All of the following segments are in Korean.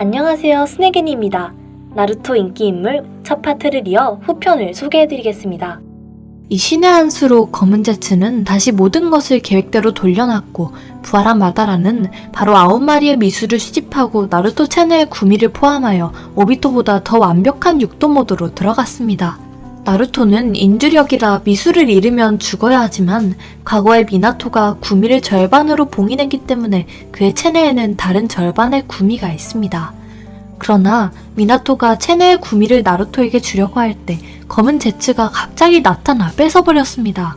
안녕하세요, 스네겐입니다. 나루토 인기인물 첫 파트를 이어 후편을 소개해드리겠습니다. 이 신의 한 수로 검은 제츠는 다시 모든 것을 계획대로 돌려놨고 부활한 마다라는 바로 9마리의 미수를 수집하고 나루토 체내의 구미를 포함하여 오비토보다 더 완벽한 육도 모드로 들어갔습니다. 나루토는 인주력이라 미수를 잃으면 죽어야 하지만 과거에 미나토가 구미를 절반으로 봉인했기 때문에 그의 체내에는 다른 절반의 구미가 있습니다. 그러나 미나토가 체내의 구미를 나루토에게 주려고 할 때 검은 제츠가 갑자기 나타나 뺏어버렸습니다.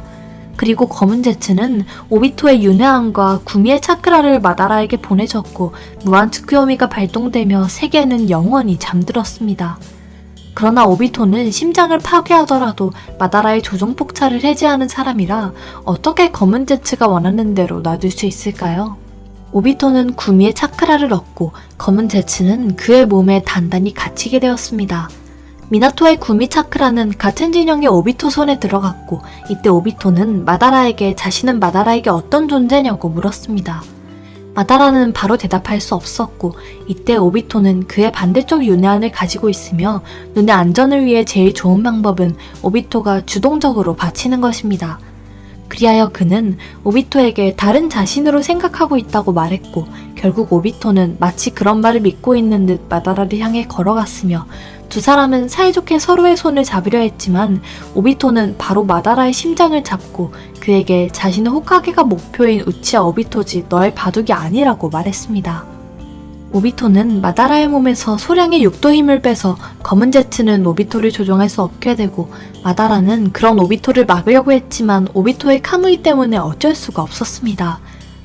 그리고 검은 제츠는 오비토의 윤회함과 구미의 차크라를 마다라에게 보내줬고 무한 츠쿠요미가 발동되며 세계는 영원히 잠들었습니다. 그러나 오비토는 심장을 파괴하더라도 마다라의 조종폭차를 해제하는 사람이라 어떻게 검은 제츠가 원하는 대로 놔둘 수 있을까요? 오비토는 구미의 차크라를 얻고 검은 제츠는 그의 몸에 단단히 갇히게 되었습니다. 미나토의 구미 차크라는 같은 진영의 오비토 손에 들어갔고 이때 오비토는 마다라에게 자신은 마다라에게 어떤 존재냐고 물었습니다. 마다라는 바로 대답할 수 없었고 이때 오비토는 그의 반대쪽 윤회안을 가지고 있으며 눈의 안전을 위해 제일 좋은 방법은 오비토가 주동적으로 바치는 것입니다. 그리하여 그는 오비토에게 다른 자신으로 생각하고 있다고 말했고 결국 오비토는 마치 그런 말을 믿고 있는 듯 마다라를 향해 걸어갔으며 두 사람은 사이좋게 서로의 손을 잡으려 했지만 오비토는 바로 마다라의 심장을 잡고 그에게 자신은 호카게가 목표인 우치하 오비토지 너의 바둑이 아니라고 말했습니다. 오비토는 마다라의 몸에서 소량의 육도 힘을 빼서 검은 제츠는 오비토를 조종할 수 없게 되고 마다라는 그런 오비토를 막으려고 했지만 오비토의 카무이 때문에 어쩔 수가 없었습니다.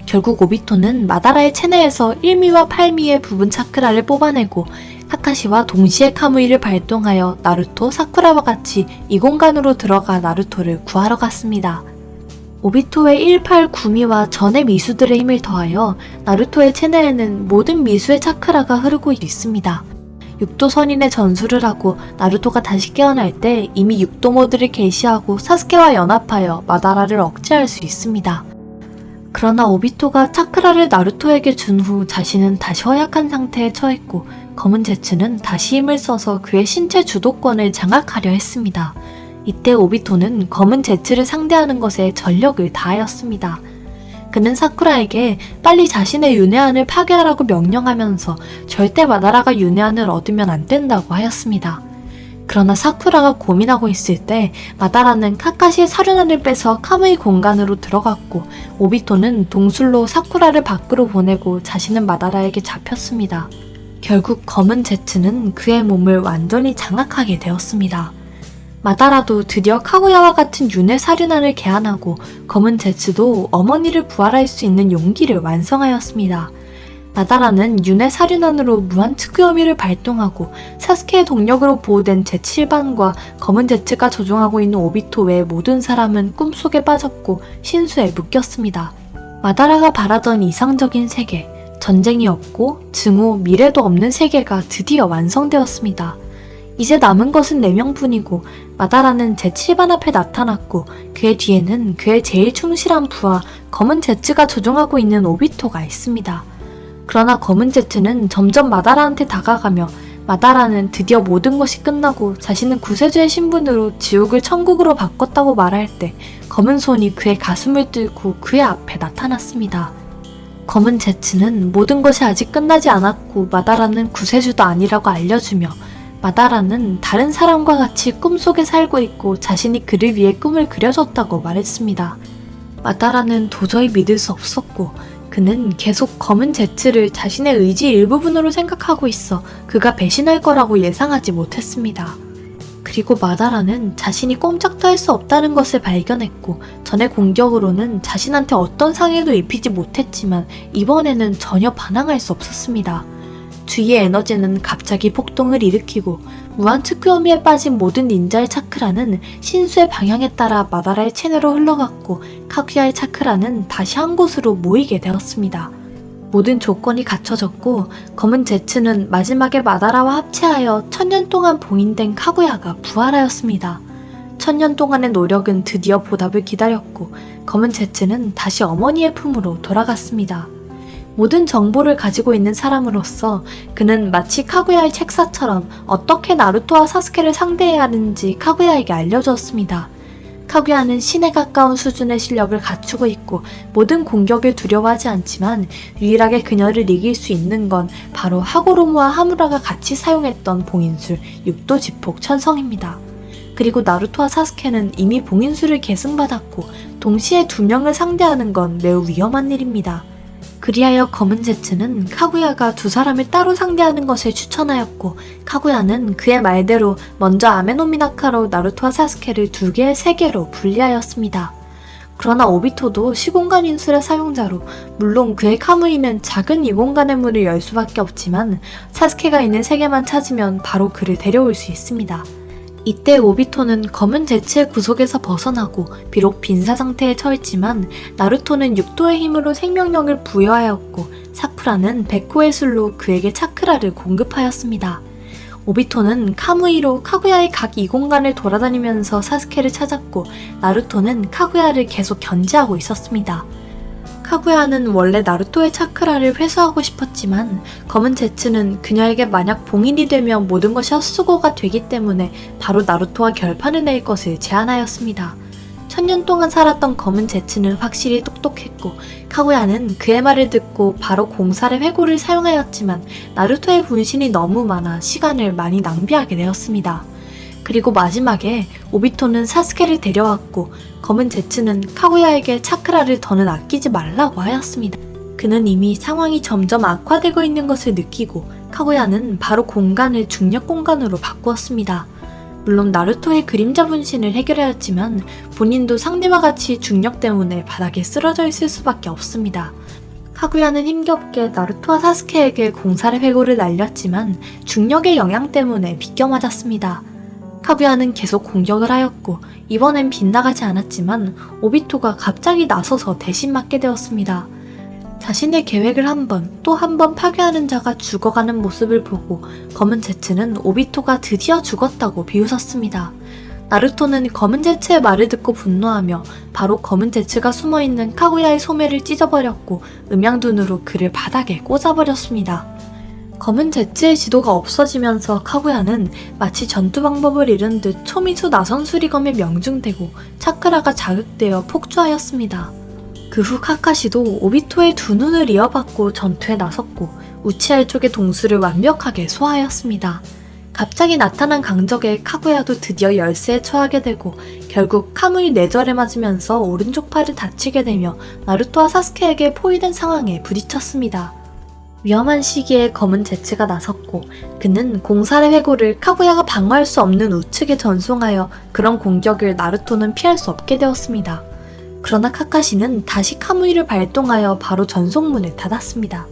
결국 오비토는 마다라의 체내에서 1미와 8미의 부분 차크라를 뽑아내고 카카시와 동시에 카무이를 발동하여 나루토, 사쿠라와 같이 이 공간으로 들어가 나루토를 구하러 갔습니다. 오비토의 1, 8, 9미와 전의 미수들의 힘을 더하여 나루토의 체내에는 모든 미수의 차크라가 흐르고 있습니다. 육도 선인의 전술을 하고 나루토가 다시 깨어날 때 이미 육도 모드를 개시하고 사스케와 연합하여 마다라를 억제할 수 있습니다. 그러나 오비토가 차크라를 나루토에게 준 후 자신은 다시 허약한 상태에 처했고 검은 제츠는 다시 힘을 써서 그의 신체 주도권을 장악하려 했습니다. 이때 오비토는 검은 제츠를 상대하는 것에 전력을 다하였습니다. 그는 사쿠라에게 빨리 자신의 윤회안을 파괴하라고 명령하면서 절대 마다라가 윤회안을 얻으면 안 된다고 하였습니다. 그러나 사쿠라가 고민하고 있을 때 마다라는 카카시의 사륜안을 빼서 카무이 공간으로 들어갔고 오비토는 동술로 사쿠라를 밖으로 보내고 자신은 마다라에게 잡혔습니다. 결국 검은 제츠는 그의 몸을 완전히 장악하게 되었습니다. 마다라도 드디어 카구야와 같은 윤회 사륜안을 개안하고 검은 제츠도 어머니를 부활할 수 있는 용기를 완성하였습니다. 마다라는 윤회 사륜안으로 무한 츠쿠요미를 발동하고 사스케의 동력으로 보호된 제7반과 검은 제츠가 조종하고 있는 오비토 외의 모든 사람은 꿈속에 빠졌고 신수에 묶였습니다. 마다라가 바라던 이상적인 세계, 전쟁이 없고 증오, 미래도 없는 세계가 드디어 완성되었습니다. 이제 남은 것은 4명뿐이고 마다라는 제7반 앞에 나타났고 그의 뒤에는 그의 제일 충실한 부하 검은 제츠가 조종하고 있는 오비토가 있습니다. 그러나 검은 제츠는 점점 마다라한테 다가가며 마다라는 드디어 모든 것이 끝나고 자신은 구세주의 신분으로 지옥을 천국으로 바꿨다고 말할 때 검은 손이 그의 가슴을 뚫고 그의 앞에 나타났습니다. 검은 제츠는 모든 것이 아직 끝나지 않았고 마다라는 구세주도 아니라고 알려주며 마다라는 다른 사람과 같이 꿈속에 살고 있고 자신이 그를 위해 꿈을 그려줬다고 말했습니다. 마다라는 도저히 믿을 수 없었고 그는 계속 검은 제츠를 자신의 의지 일부분으로 생각하고 있어 그가 배신할 거라고 예상하지 못했습니다. 그리고 마다라는 자신이 꼼짝도 할 수 없다는 것을 발견했고 전의 공격으로는 자신한테 어떤 상해도 입히지 못했지만 이번에는 전혀 반항할 수 없었습니다. 주위의 에너지는 갑자기 폭동을 일으키고 무한 츠쿠요미에 빠진 모든 닌자의 차크라는 신수의 방향에 따라 마다라의 체내로 흘러갔고 카구야의 차크라는 다시 한 곳으로 모이게 되었습니다. 모든 조건이 갖춰졌고 검은 제츠는 마지막에 마다라와 합체하여 1000년 동안 봉인된 카구야가 부활하였습니다. 1000년 동안의 노력은 드디어 보답을 기다렸고 검은 제츠는 다시 어머니의 품으로 돌아갔습니다. 모든 정보를 가지고 있는 사람으로서 그는 마치 카구야의 책사처럼 어떻게 나루토와 사스케를 상대해야 하는지 카구야에게 알려주었습니다. 카구야는 신에 가까운 수준의 실력을 갖추고 있고 모든 공격을 두려워하지 않지만 유일하게 그녀를 이길 수 있는 건 바로 하고로모와 하무라가 같이 사용했던 봉인술 육도 지폭 천성입니다. 그리고 나루토와 사스케는 이미 봉인술을 계승받았고 동시에 두 명을 상대하는 건 매우 위험한 일입니다. 그리하여 검은 제츠는 카구야가 두 사람을 따로 상대하는 것을 추천하였고 카구야는 그의 말대로 먼저 아메노미나카로 나루토와 사스케를 두 개, 세 개로 분리하였습니다. 그러나 오비토도 시공간 인술의 사용자로 물론 그의 카무이는 작은 이공간의 문을 열 수밖에 없지만 사스케가 있는 세계만 찾으면 바로 그를 데려올 수 있습니다. 이때 오비토는 검은 제츠의 구속에서 벗어나고 비록 빈사 상태에 처했지만 나루토는 육도의 힘으로 생명력을 부여하였고 사쿠라는 백호의 술로 그에게 차크라를 공급하였습니다. 오비토는 카무이로 카구야의 각 이공간을 돌아다니면서 사스케를 찾았고 나루토는 카구야를 계속 견제하고 있었습니다. 카구야는 원래 나루토의 차크라를 회수하고 싶었지만 검은 제츠는 그녀에게 만약 봉인이 되면 모든 것이 헛수고가 되기 때문에 바로 나루토와 결판을 낼 것을 제안하였습니다. 1000년 동안 살았던 검은 제츠는 확실히 똑똑했고 카구야는 그의 말을 듣고 바로 공살의 회고를 사용하였지만 나루토의 분신이 너무 많아 시간을 많이 낭비하게 되었습니다. 그리고 마지막에 오비토는 사스케를 데려왔고 검은 제츠는 카구야에게 차크라를 더는 아끼지 말라고 하였습니다. 그는 이미 상황이 점점 악화되고 있는 것을 느끼고 카구야는 바로 공간을 중력 공간으로 바꾸었습니다. 물론 나루토의 그림자 분신을 해결하였지만 본인도 상대와 같이 중력 때문에 바닥에 쓰러져 있을 수밖에 없습니다. 카구야는 힘겹게 나루토와 사스케에게 공살의 회고를 날렸지만 중력의 영향 때문에 비껴 맞았습니다. 카구야는 계속 공격을 하였고 이번엔 빗나가지 않았지만 오비토가 갑자기 나서서 대신 맞게 되었습니다. 자신의 계획을 한 번 또 한 번 파괴하는 자가 죽어가는 모습을 보고 검은 제츠는 오비토가 드디어 죽었다고 비웃었습니다. 나루토는 검은 제츠의 말을 듣고 분노하며 바로 검은 제츠가 숨어있는 카구야의 소매를 찢어버렸고 음양둔으로 그를 바닥에 꽂아버렸습니다. 검은 제츠의 지도가 없어지면서 카구야는 마치 전투 방법을 잃은 듯 초미수 나선수리검에 명중되고 차크라가 자극되어 폭주하였습니다. 그 후 카카시도 오비토의 두 눈을 이어받고 전투에 나섰고 우치알 쪽의 동수를 완벽하게 소화하였습니다. 갑자기 나타난 강적에 카구야도 드디어 열세에 처하게 되고 결국 카무이 뇌절에 맞으면서 오른쪽 팔을 다치게 되며 나루토와 사스케에게 포위된 상황에 부딪혔습니다. 위험한 시기에 검은 제츠가 나섰고 그는 공살의 회고를 카구야가 방어할 수 없는 우측에 전송하여 그런 공격을 나루토는 피할 수 없게 되었습니다. 그러나 카카시는 다시 카무이를 발동하여 바로 전송문을 닫았습니다.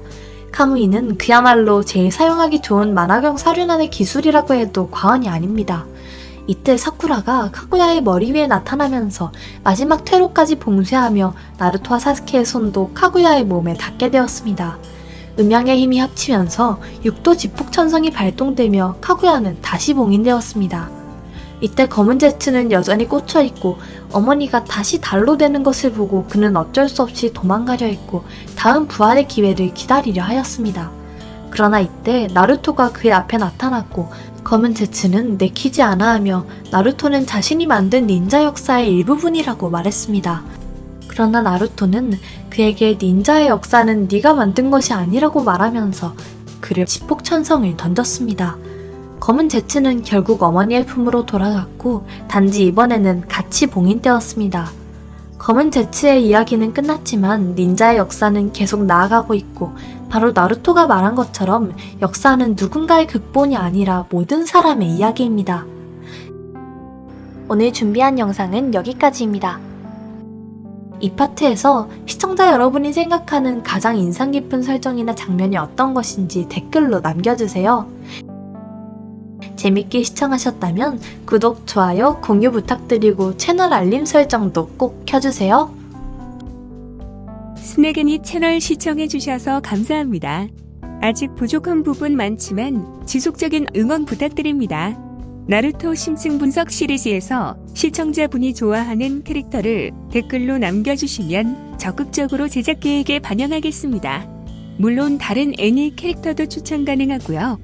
카무이는 그야말로 제일 사용하기 좋은 만화경 사륜안의 기술이라고 해도 과언이 아닙니다. 이때 사쿠라가 카구야의 머리 위에 나타나면서 마지막 퇴로까지 봉쇄하며 나루토와 사스케의 손도 카구야의 몸에 닿게 되었습니다. 음양의 힘이 합치면서 육도 지폭천성이 발동되며 카구야는 다시 봉인되었습니다. 이때 검은 제츠는 여전히 꽂혀있고 어머니가 다시 달로 되는 것을 보고 그는 어쩔 수 없이 도망가려 했고 다음 부활의 기회를 기다리려 하였습니다. 그러나 이때 나루토가 그의 앞에 나타났고 검은 제츠는 내키지 않아 하며 나루토는 자신이 만든 닌자 역사의 일부분이라고 말했습니다. 그러나 나루토는 그에게 닌자의 역사는 네가 만든 것이 아니라고 말하면서 그를 지폭천성을 던졌습니다. 검은 제츠는 결국 어머니의 품으로 돌아갔고 단지 이번에는 같이 봉인되었습니다. 검은 제츠의 이야기는 끝났지만 닌자의 역사는 계속 나아가고 있고 바로 나루토가 말한 것처럼 역사는 누군가의 극본이 아니라 모든 사람의 이야기입니다. 오늘 준비한 영상은 여기까지입니다. 이 파트에서 시청자 여러분이 생각하는 가장 인상 깊은 설정이나 장면이 어떤 것인지 댓글로 남겨주세요. 재밌게 시청하셨다면 구독, 좋아요, 공유 부탁드리고 채널 알림 설정도 꼭 켜주세요. 스네그니 채널 시청해주셔서 감사합니다. 아직 부족한 부분 많지만 지속적인 응원 부탁드립니다. 나루토 심층 분석 시리즈에서 시청자분이 좋아하는 캐릭터를 댓글로 남겨주시면 적극적으로 제작 계획에 반영하겠습니다. 물론 다른 애니 캐릭터도 추천 가능하고요.